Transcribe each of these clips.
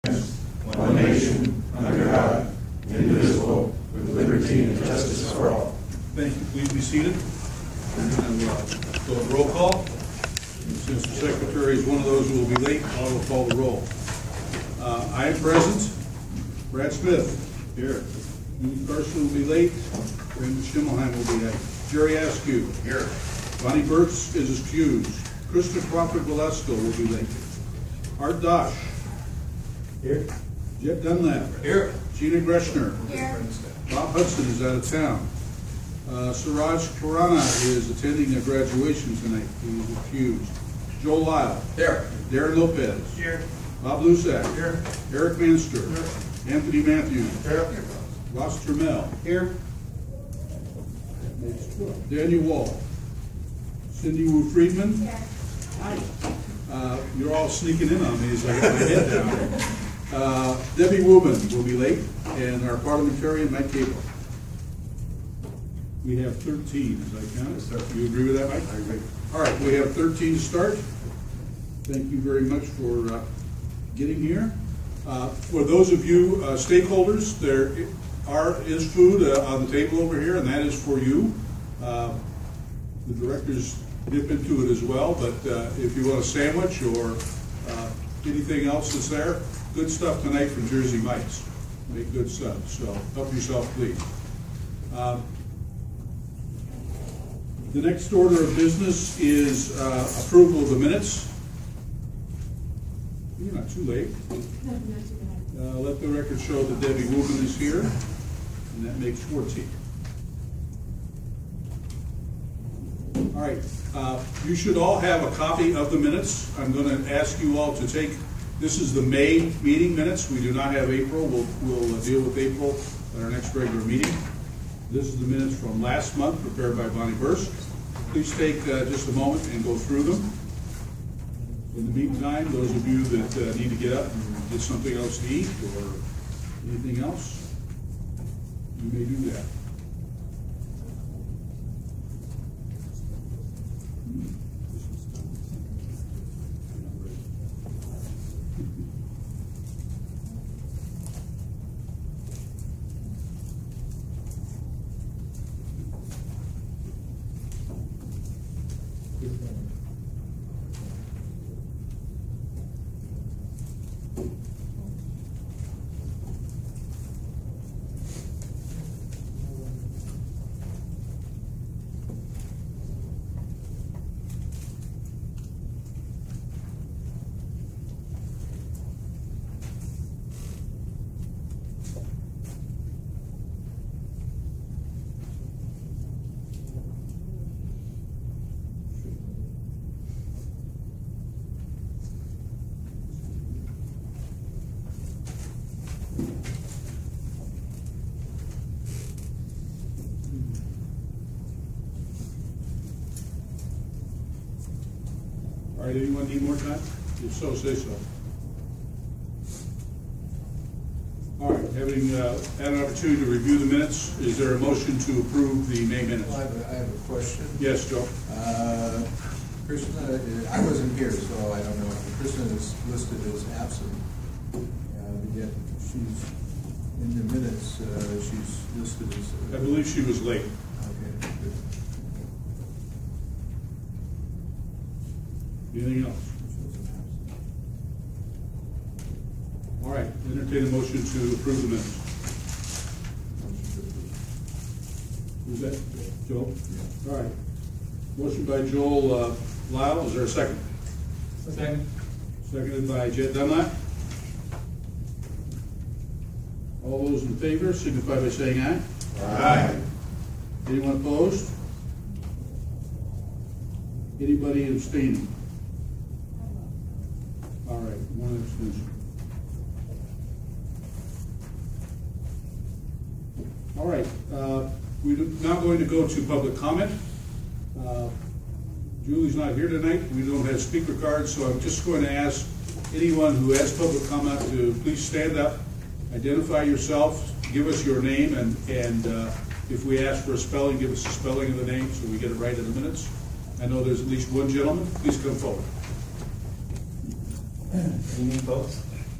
One nation, under God, indivisible, with liberty and justice for all. Thank you. Please be seated. And we'll go to roll call. Since the secretary is one of those who will be late, I will call the roll. I am present. Brad Smith. Here. Julie Carson will be late. Brandon Schimmelheim will be late. Jerry Askew. Here. Bonnie Burtz is excused. Krista Crawford Velasco will be late. Art Dosh. Here. Jet Dunlap. Here. Gina Greshner. Here. Bob Hudson is out of town. Siraj Khurana is attending a graduation tonight. He is excused. Joel Lyle. Here. Darren Lopez. Here. Bob Lusak. Here. Eric Manster. Here. Anthony Matthews. Here. Ross Termel. Here. Daniel Wall. Cindy Wu Friedman. Here. Hi. You're all sneaking in on me as I get my head down. Debbie Woman will be late, and our parliamentarian, Mike Cable. We have 13, as I count. You agree with that, Mike? I agree. All right, we have 13 to start. Thank you very much for getting here. For those of you stakeholders, there is food on the table over here, and that is for you. The directors dip into it as well, but if you want a sandwich or anything else that's there, good stuff tonight from Jersey Mike's. Make good stuff, so help yourself, please. The next order of business is approval of the minutes. You're not too late. Let the record show that Debbie Wogan is here, and that makes 14. All right, you should all have a copy of the minutes. I'm going to ask you all to take, this is the May meeting minutes. We do not have April. We'll deal with April at our next regular meeting. This is the minutes from last month prepared by Bonnie Burst. Please take just a moment and go through them. In the meantime, those of you that need to get up and get something else to eat or anything else, you may do that. All right, anyone need more time? If so, say so. All right, having had an opportunity to review the minutes, is there a motion to approve the May minutes? I have a question. Yes, Joe. Krishna, I wasn't here, so I don't know. Krishna is listed as absent, yet she's, in the minutes, she's listed as... I believe she was late. Okay, good. Anything else? All right, entertain a motion to approve the minutes. Who's that? Joel? Yeah. All right. Motion by Joel Lyle. Is there a second? Second. Seconded by Jet Dunlap. All those in favor signify by saying aye. Aye. Anyone opposed? Anybody abstaining? All right, one abstention. All right, we're now going to go to public comment. Julie's not here tonight. We don't have speaker cards, so I'm just going to ask anyone who has public comment to please stand up, identify yourself, give us your name, and if we ask for a spelling, give us a spelling of the name so we get it right in the minutes. I know there's at least one gentleman. Please come forward. You mean both?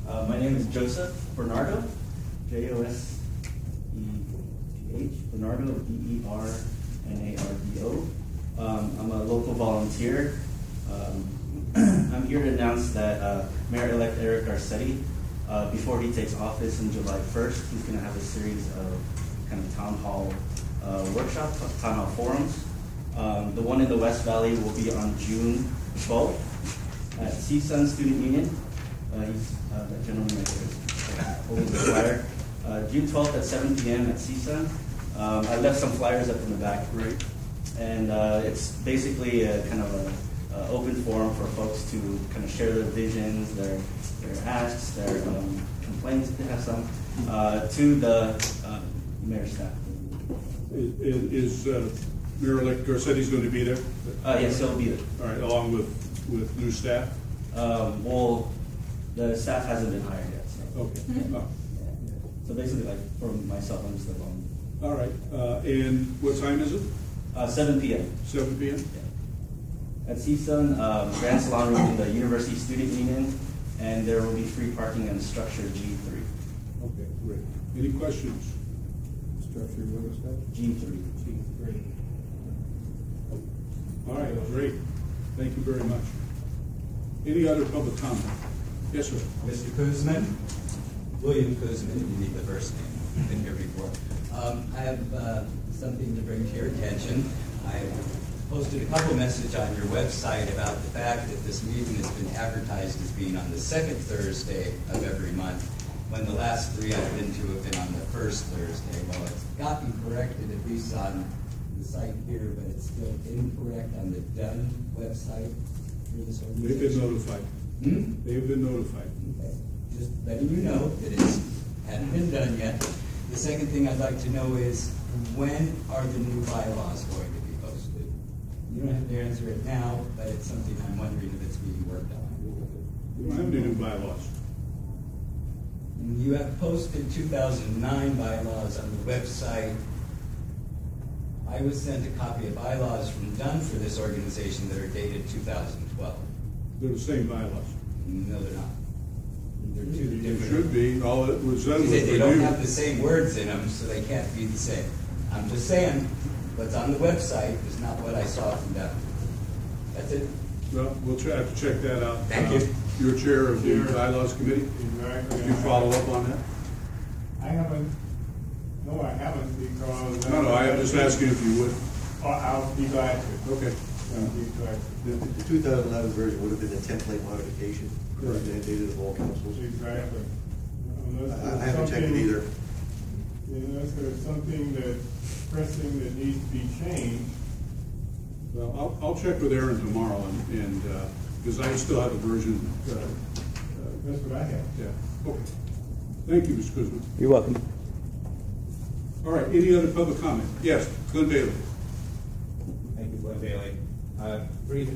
My name is Joseph Bernardo, Joseph Bernardo, Bernardo. I'm a local volunteer. I'm here to announce that Mayor-elect Eric Garcetti, before he takes office on July 1st, he's going to have a series of kind of town hall workshops, town hall forums. The one in the West Valley will be on June 12th at CSUN Student Union. He's that gentleman right there, holding the flyer. June 12th at 7 p.m. at CSUN. I left some flyers up in the back. Right. And it's basically a kind of a open forum for folks to kind of share their visions, their asks, their complaints, if they have some, to the mayor's staff. Is Mayor-elect Garcetti's going to be there? Yes, he'll be there. All right, along with new staff? Well, the staff hasn't been hired yet. So. Okay. So basically, like for myself, I'm just the one. All right. And what time is it? 7 p.m. 7 p.m. Yeah. At CSUN, Grand Salon Room in the University Student Union, and there will be free parking on structure G3. Okay, great. Any questions? Structure, what was that? G3. All right, great. Thank you very much. Any other public comment? Yes, sir. Mr. Kuzman, William Kuzman, if you need the first name. I've been here before. I have something to bring to your attention. I posted a couple messages on your website about the fact that this meeting has been advertised as being on the second Thursday of every month, when the last three I've been to have been on the first Thursday. Well, it's gotten corrected, at least on the site here, but it's still incorrect on the Dunn website for this organization. They've been notified. They have been notified. Okay. Just letting you know that it hadn't been done yet. The second thing I'd like to know is, when are the new bylaws going to be posted? You don't have to answer it now, but it's something I'm wondering if it's being worked on. We don't have any new bylaws. You have posted 2009 bylaws on the website. I was sent a copy of bylaws from Dunn for this organization that are dated 2012. They're the same bylaws. No, they're not. They're two It different. should be. All it was done was They don't review. have the same words in them, so they can't be the same. I'm just saying, what's on the website is not what I saw from them. That's it. Well, we'll have to check that out. Thank you. You're chair of the bylaws committee. Exactly. Can you follow up on that? I haven't, no, I haven't, because. No, I am just asking if you would. I'll be glad to. Okay. I'll be glad to. The 2011 version would have been a template modification, Correct. mandated of all councils. Exactly. I haven't checked it either. Unless there's something that's pressing that needs to be changed. Well, I'll check with Aaron tomorrow, and because I still have a version. That's what I have. Yeah. Okay. Thank you, Mr. Kuzma. You're welcome. All right. Any other public comment? Yes, Glenn Bailey. Thank you, Glenn Bailey.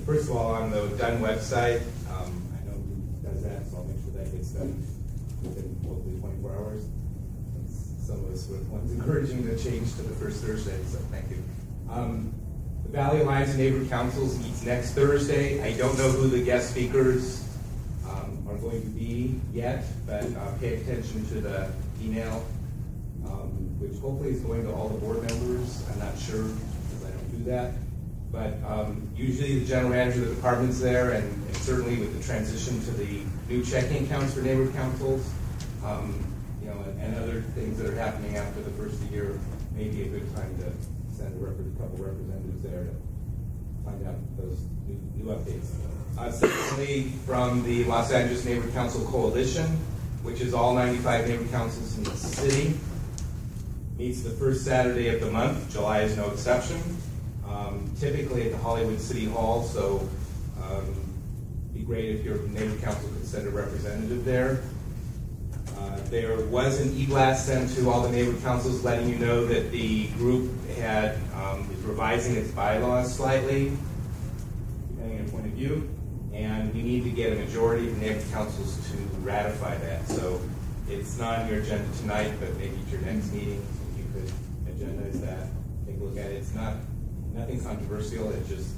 First of all, on the Dunn website, I know who does that, so I'll make sure that gets done within hopefully 24 hours. Some of us were ones encouraging the change to the first Thursday, so thank you. The Valley Alliance of Neighborhood Councils meets next Thursday. I don't know who the guest speakers are going to be yet, but pay attention to the email, which hopefully is going to all the board members. I'm not sure because I don't do that. But usually the general manager of the department's there, and certainly with the transition to the new checking accounts for neighborhood councils, and other things that are happening after the first of the year, may be a good time to send a couple representatives there to find out those new updates. Secondly, from the Los Angeles Neighborhood Council Coalition, which is all 95 neighborhood councils in the city, meets the first Saturday of the month. July is no exception. Typically at the Hollywood City Hall, so it'd be great if your neighborhood council could send a representative there. There was an e-blast sent to all the neighborhood councils letting you know that the group is revising its bylaws slightly, depending on your point of view, and we need to get a majority of the neighborhood councils to ratify that. So it's not on your agenda tonight, but maybe at your next meeting, if you could agendize that, take a look at it. It's nothing controversial, it's just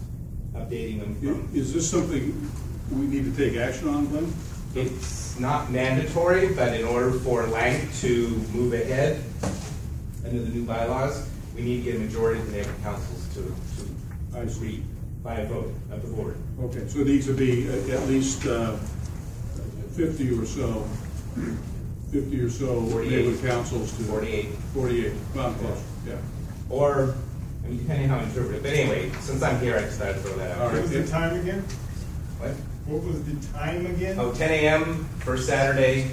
updating them from... Is this something we need to take action on, Glenn? It's not mandatory, but in order for Lang to move ahead under the new bylaws, we need to get a majority of the neighborhood councils to agree by a vote of the board. Okay, so it needs to be at least 50 or so 48. neighborhood councils to 48. 48. Well, close. Yeah. Or, I mean, depending how I interpret it. But anyway, since I'm here, I decided to throw that out. All What right. was the time again? What? What was the time again? Oh, 10 a.m. for Saturday,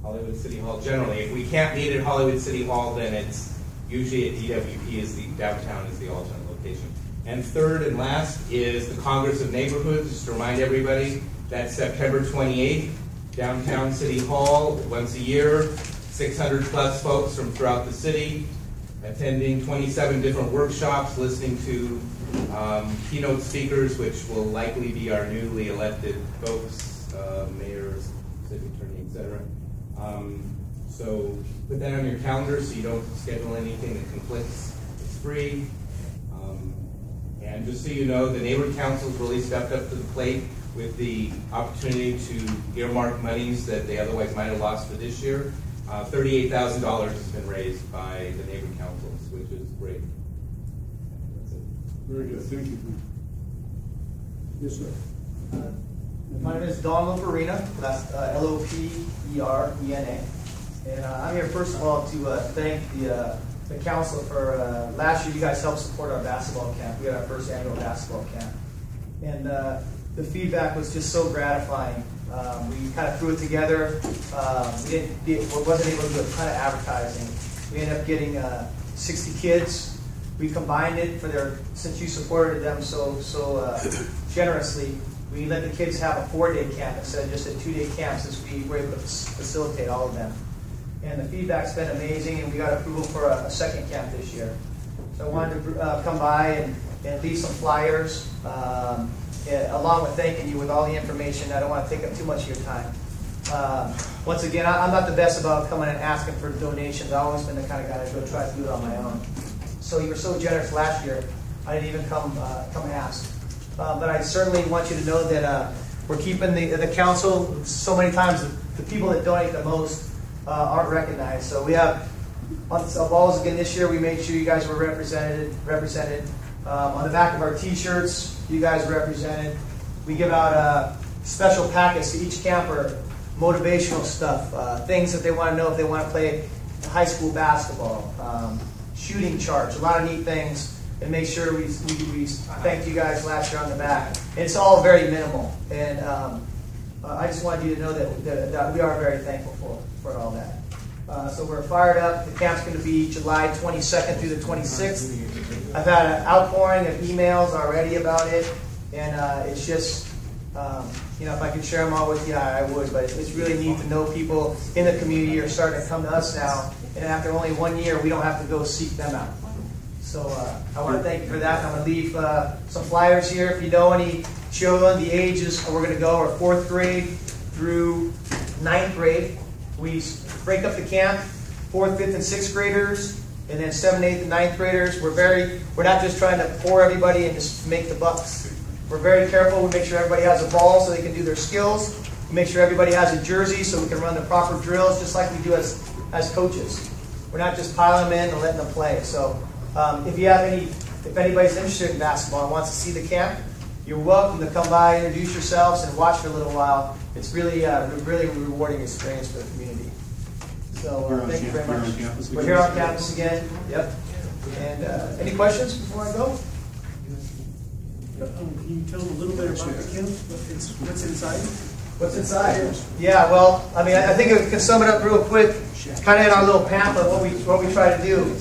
Hollywood City Hall. Generally, if we can't meet at Hollywood City Hall, then it's usually at DWP is the downtown is the alternate location. And third and last is the Congress of Neighborhoods. Just to remind everybody, that's September 28th, downtown City Hall, once a year. 600 plus folks from throughout the city, attending 27 different workshops, listening to keynote speakers, which will likely be our newly elected folks, mayors, city attorney, etc. So put that on your calendar so you don't schedule anything that conflicts. It's free. And just so you know, the neighborhood council's really stepped up to the plate with the opportunity to earmark monies that they otherwise might have lost for this year. $38,000 has been raised by the neighborhood councils, which is great. That's it. Very good. Thank you. Yes, sir. My name is Don Loperena. That's Loperena. And I'm here first of all to thank the council for last year. You guys helped support our basketball camp. We had our first annual basketball camp, and the feedback was just so gratifying. We kind of threw it together. We wasn't able to do a ton of advertising. We ended up getting 60 kids. We combined it for since you supported them so generously. We let the kids have a 4-day camp instead of just a 2-day camp, since we were able to facilitate all of them. And the feedback's been amazing, and we got approval for a second camp this year. So I wanted to come by and leave some flyers, along with thanking you with all the information. I don't want to take up too much of your time. Once again, I'm not the best about coming and asking for donations. I've always been the kind of guy to go try to do it on my own. So you were so generous last year, I didn't even come ask. But I certainly want you to know that we're keeping the council. So many times the people that donate the most aren't recognized. So we have on balls again this year. We made sure you guys were represented. On the back of our T-shirts, you guys are represented. We give out special packets to each camper, motivational stuff, things that they want to know if they want to play high school basketball, shooting charts, a lot of neat things. And make sure we thanked you guys last year on the back. And it's all very minimal. And I just wanted you to know that we are very thankful for all that. So we're fired up. The camp's going to be July 22nd through the 26th. I've had an outpouring of emails already about it. And it's just, if I could share them all with you, I would. But it's really neat to know people in the community are starting to come to us now. And after only 1 year, we don't have to go seek them out. So I want to thank you for that. I'm going to leave some flyers here. If you know any children, the ages we're going to go are 4th grade through 9th grade. We break up the camp, 4th, 5th, and 6th graders, and then 7th, 8th, and 9th graders. We're not just trying to pour everybody and just make the bucks. We're very careful. We make sure everybody has a ball so they can do their skills. We make sure everybody has a jersey so we can run the proper drills, just like we do as coaches. We're not just piling them in and letting them play. So. If anybody's interested in basketball and wants to see the camp, you're welcome to come by, introduce yourselves, and watch for a little while. It's really a rewarding experience for the community. So thank you very much. We're here on campus again. Yep. And any questions before I go? Can you tell them a little bit about the camp? What's inside? What's inside? Yeah, well, I mean, I think I can sum it up real quick. Kind of in our little pamphlet, what we try to do.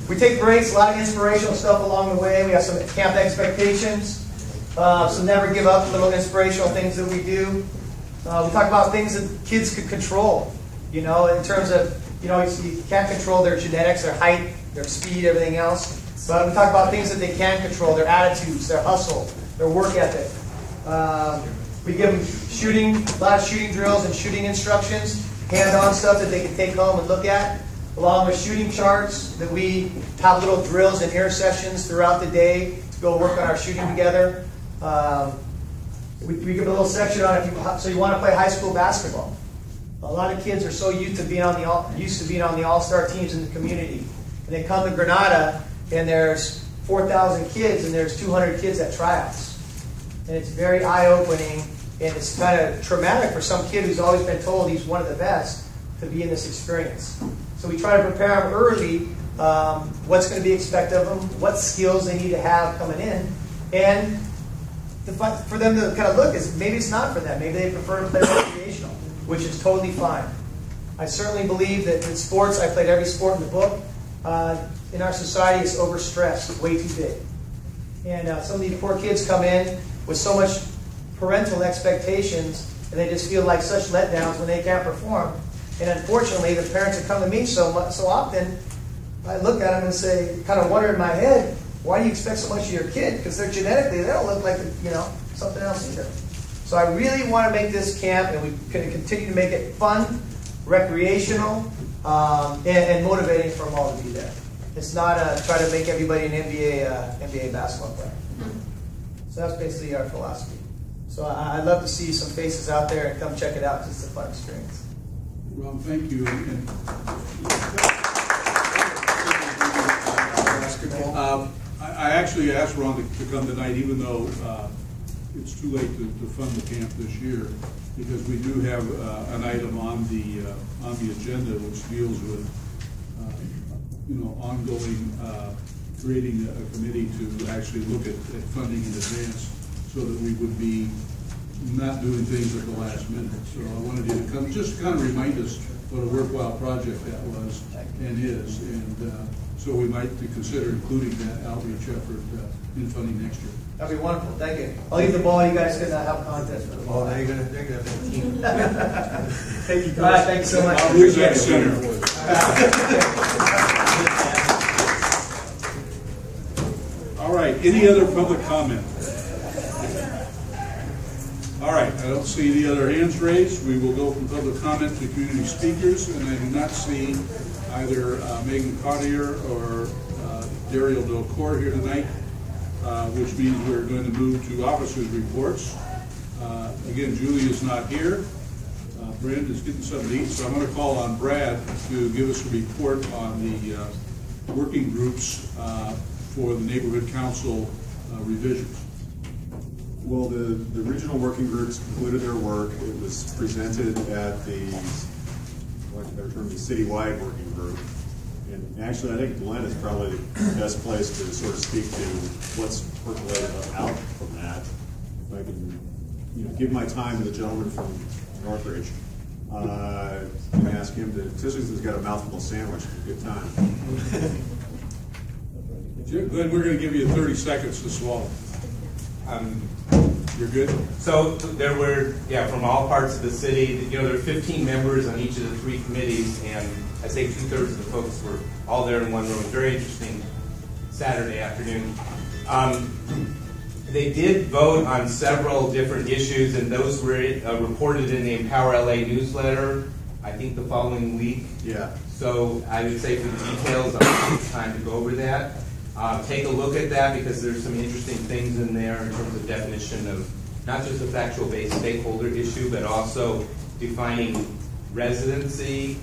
We take breaks, a lot of inspirational stuff along the way. We have some camp expectations, some never give up, little inspirational things that we do. We talk about things that kids could control, in terms of, you can't control their genetics, their height, their speed, everything else. But we talk about things that they can control, their attitudes, their hustle, their work ethic. We give them a lot of shooting drills and shooting instructions, hand-on stuff that they can take home and look at, along with shooting charts that we have little drills and intercessions throughout the day to go work on our shooting together. We give a little section on so you want to play high school basketball. A lot of kids are so used to being on the all-star teams in the community, and they come to Granada and there's 4,000 kids and there's 200 kids at tryouts, and it's very eye-opening, and it's kind of traumatic for some kid who's always been told he's one of the best to be in this experience. So we try to prepare them early, what's going to be expected of them, what skills they need to have coming in, and for them to kind of look is maybe it's not for them. Maybe they prefer to play recreational, which is totally fine. I certainly believe that in sports, I played every sport in the book. In our society, it's overstressed, way too big. And some of these poor kids come in with so much parental expectations, and they just feel like such letdowns when they can't perform. And unfortunately, the parents that come to me so often, I look at them and say, kind of wonder in my head, why do you expect so much of your kid? Because they're genetically, they don't look like something else either. So I really want to make this camp, and we're going to continue to make it fun, recreational, and motivating for them all to be there. It's not try to make everybody an NBA basketball player. So that's basically our philosophy. So I'd love to see some faces out there and come check it out. It's a fun experience. Well, thank you. I actually asked Ron to come tonight, even though it's too late to fund the camp this year, because we do have an item on the agenda which deals with ongoing creating a committee to actually look at funding in advance, so that we would be not doing things at the last minute. So I wanted you to come, just kind of remind us what a worthwhile project that was and is, and so we might consider including that outreach effort in funding next year. That'd be wonderful. Thank you. I'll leave the ball. You guys can have a contest for the ball. Now you're gonna have a team. Thank you. All right. Thank you so much. I'll lose that center. All right. Any other public comment? All right. I don't see any other hands raised. We will go from public comment to community speakers, and I do not see either Megan Cottier or Daryl Delcourt here tonight, which means we're going to move to officers' reports. Again, Julie is not here. Brad is getting something to eat, so I'm going to call on Brad to give us a report on the working groups for the neighborhood council revisions. Well, the regional working groups concluded their work. It was presented at the, like their term, the citywide working group. And actually, I think Glenn is probably the best place to sort of speak to what's percolated out from that. If I can, give my time to the gentleman from Northridge. And ask him to, since he's got a mouthful of sandwich, good time. Glenn, we're going to give you 30 seconds to swallow. You're good? So there were, from all parts of the city, there are 15 members on each of the 3 committees, and I say 2/3 of the folks were all there in one room. Very interesting Saturday afternoon. They did vote on several different issues, and those were reported in the Empower LA newsletter, I think the following week. Yeah. So I would say for the details, I'll take time to go over that. Take a look at that, because there's some interesting things in there in terms of definition of not just a factual-based stakeholder issue, but also defining residency,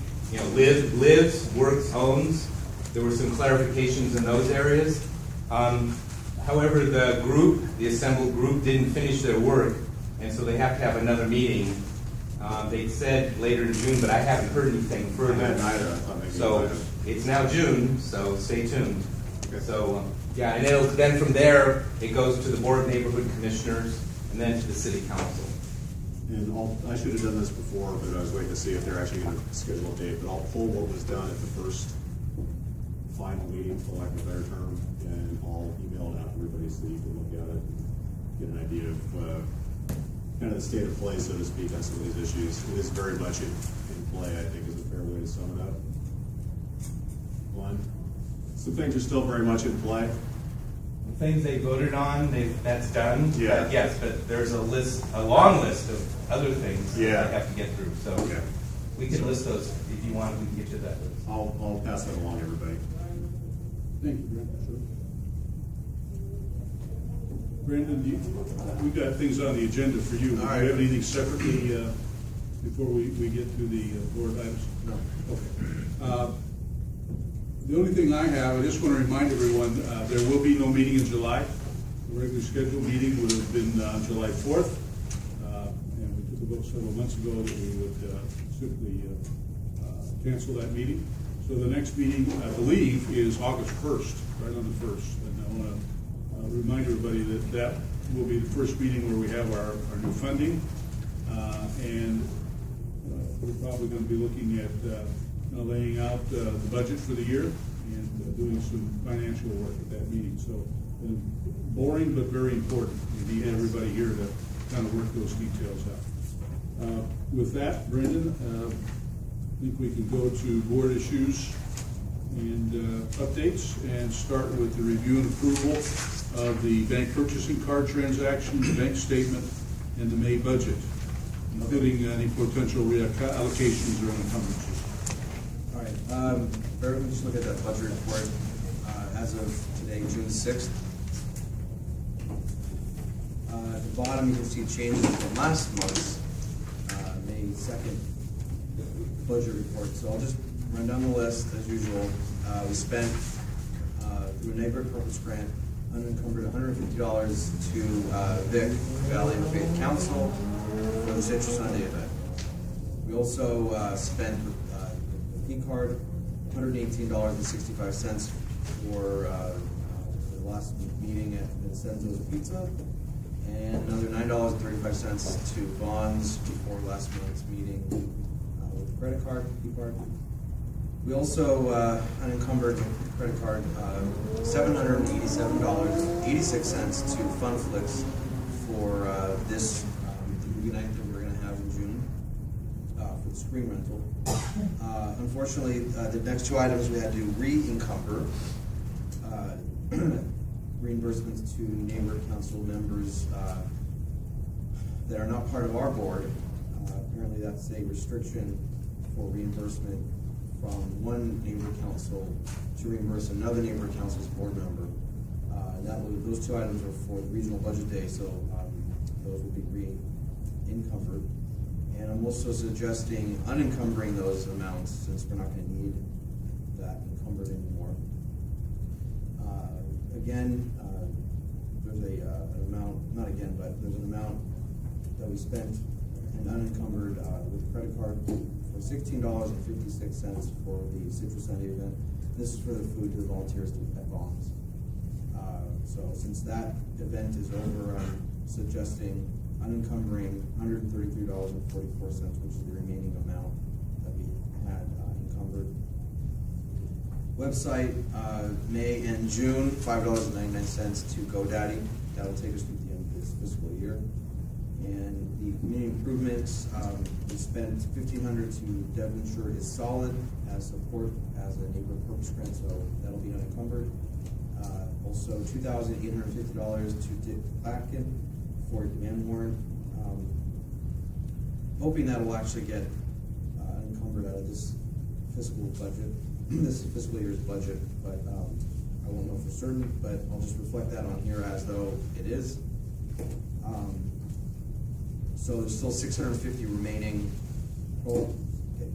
lives, works, owns. There were some clarifications in those areas. However, the assembled group didn't finish their work, and so they have to have another meeting. They said later in June, but I haven't heard anything further. I hadn't either. I thought maybe So it's now June, so stay tuned. So, and then from there, it goes to the Board of Neighborhood Commissioners, and then to the City Council. And I should have done this before, but I was waiting to see if they're actually going to schedule a date. But I'll pull what was done at the first final meeting, for lack of a better term, and I'll email it out to everybody so you can look at it and get an idea of kind of the state of play, so to speak, on some of these issues. It is very much in play, I think, is a fair way to sum it up. Glenn? Some things are still very much in play. The things they voted on, that's done. Yeah. But yes, but there's a long list of other things that they have to get through. So we can list those if you want. We can get to that list. I'll pass that along, everybody. Thank you, Brad. Brandon, we've got things on the agenda for you. Do you have anything separately before we get to the board items? No. Okay. The only thing I have, I just want to remind everyone, there will be no meeting in July. The regularly scheduled meeting would have been on July 4th. And we took a vote several months ago that we would simply cancel that meeting. So the next meeting, I believe, is August 1st, right on the 1st. And I want to remind everybody that that will be the first meeting where we have our new funding. And we're probably going to be looking at laying out the budget for the year and doing some financial work at that meeting. So boring but very important. We need everybody here to kind of work those details out. With that, Brendan, I think we can go to board issues and updates and start with the review and approval of the bank purchasing card transaction, the bank statement, and the May budget, including any potential reallocations or encumbrances. All right, let me just look at that budget report as of today, June 6th. At the bottom, you can see changes from last month's May 2nd budget report. So I'll just run down the list as usual. We spent through a neighborhood purpose grant unencumbered $150 to Vic Valley Interfaith Council for the Citrus Sunday event. We also spent the P card $118.65 for the last meeting at Vincenzo's Pizza, and another $9.35 to bonds before last month's meeting with the credit card, P card. We also unencumbered credit card $787.86 to Funflix for this movie night that we're going to have in June for the screen rental. Unfortunately, the next two items we had to re-encumber reimbursements to neighborhood council members that are not part of our board. Apparently, that's a restriction for reimbursement from one neighborhood council to reimburse another neighborhood council's board member. Those two items are for the regional budget day, so those will be re-encumbered. And I'm also suggesting unencumbering those amounts since we're not going to need that encumbered anymore. Again, there's an amount, not again, but there's an amount that we spent and unencumbered with credit card for $16.56 for the Citrus Sunday event. This is for the food to the volunteers at Bonds. So since that event is over, I'm suggesting unencumbering $133.44, which is the remaining amount that we had encumbered. Website, May and June, $5.99 to GoDaddy. That'll take us through the end of this fiscal year. And the community improvements, we spent $1,500 to Devonshire is Solid as support as a neighborhood purpose grant, so that'll be unencumbered. Also, $2,850 to Dick Platkin for demand warrant. Hoping that will actually get unencumbered out of this fiscal budget, this fiscal year's budget, but I won't know for certain, but I'll just reflect that on here as though it is. So there's still $650 remaining. Oh, okay.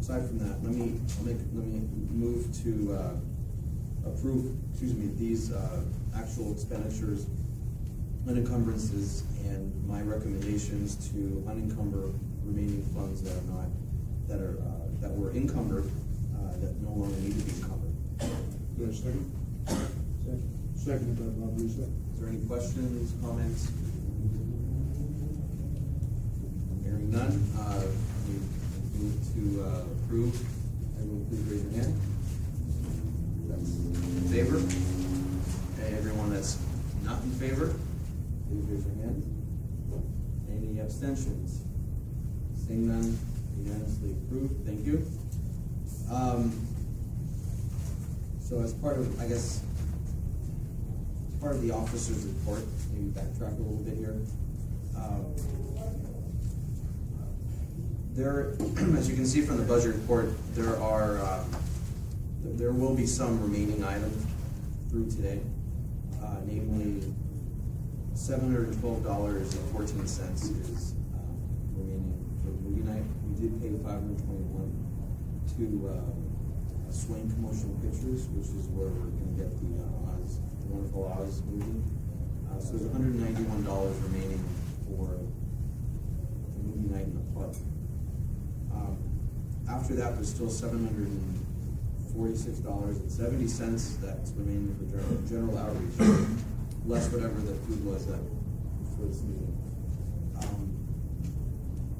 Aside from that, let me move to approve. These actual expenditures, unencumbrances, and my recommendations to unencumber remaining funds that are not that were encumbered that no longer need to be encumbered. Is there a second? Second by Bob Russo. Is there any questions, comments? Hearing none, we move to approve. Everyone please raise your hand. That's in favor. Okay, everyone that's not in favor, please raise your hand. Any abstentions? Seeing none, unanimously approved. Thank you. So as part of, I guess, part of the officer's report, maybe backtrack a little bit here. There, as you can see from the budget report, there will be some remaining items through today, namely $712.14 is remaining for movie night. We did pay $521 to Swain Commotion Pictures, which is where we're going to get the Wonderful Oz movie. So there's $191 remaining for the movie night in the park. After that, there's still $746.70 that's remaining for general outreach, less whatever the food was for this meeting.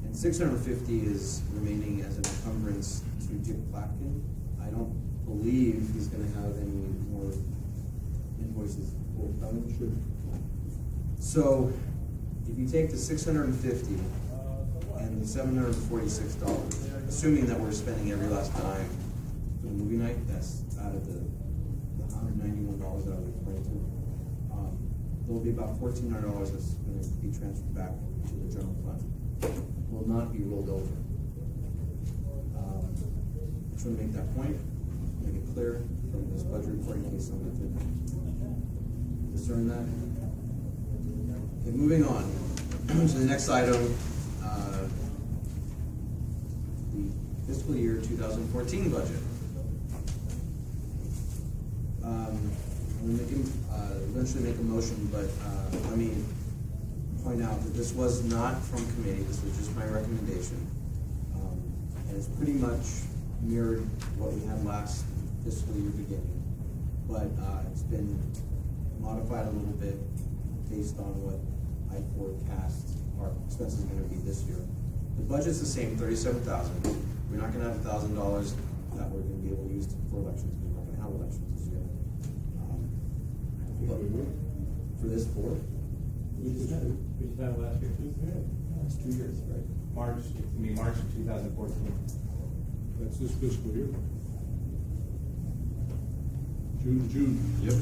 And $650 is remaining as an encumbrance to Dick Platkin. I don't believe he's going to have any more invoices forthcoming. Sure. So if you take the $650 and the $746, assuming that we're spending every last dime for the movie night, that's out of the $191 that I was referring to. There will be about $1,400 that's going to be transferred back to the general fund. Will not be rolled over. I just want to make that point, make it clear from this budget report in case someone did discern that. Okay, moving on to the next item, the fiscal year 2014 budget. I'm going to eventually make a motion, but let me point out that this was not from committee. This was just my recommendation, and it's pretty much mirrored what we had last fiscal year beginning, but it's been modified a little bit based on what I forecast our expenses are going to be this year. The budget's the same, $37,000. We're not going to have $1,000 that we're going to be able to use for elections. We're not going to have elections this year. For this board? We just had it last year. It's 2 years, right? March, it's going to be March of 2014. That's this fiscal year. June to June. Yep.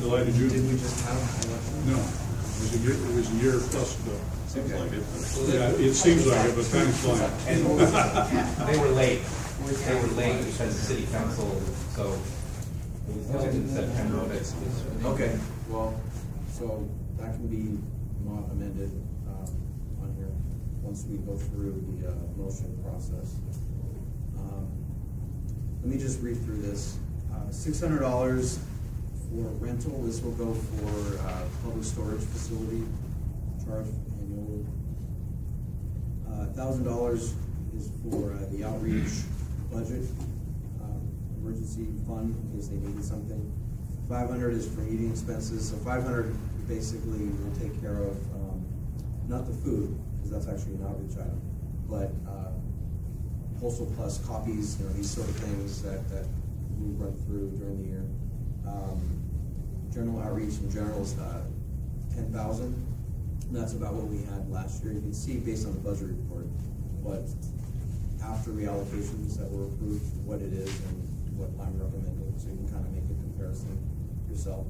July to June. Did we just have elections? No, it was a year plus ago. Seems like it. Yeah, it seems like it, but time's flying. And they were late. They were late because the city council, so it was held in September. Okay, well, so that can be amended on here once we go through the motion process. Let me just read through this. $600 for rental. This will go for public storage facility charge annually. $1,000 is for the outreach budget emergency fund in case they needed something. $500 is for meeting expenses. So $500 basically will take care of not the food, because that's actually an outreach item, but Postal Plus copies, these sort of things that we run through during the year. General outreach in general is $10,000. And that's about what we had last year. You can see based on the budget report, but after reallocations that were approved, what it is and what I'm recommending, so you can kind of make a comparison yourself.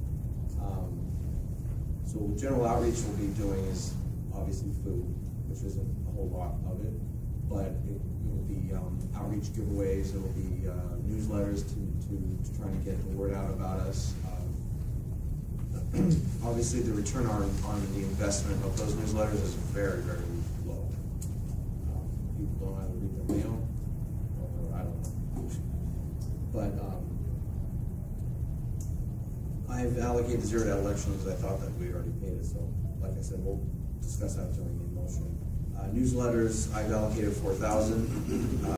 So what general outreach will be doing is obviously food, which isn't a whole lot of it, but it will be outreach giveaways. It will be newsletters to try to get the word out about us. Obviously, the return on the investment of those newsletters is very, very low. People don't either read their mail, or I don't know. But I've allocated zero to elections. I thought that we already paid it, so like I said, we'll discuss that during the motion. Newsletters, I've allocated $4,000.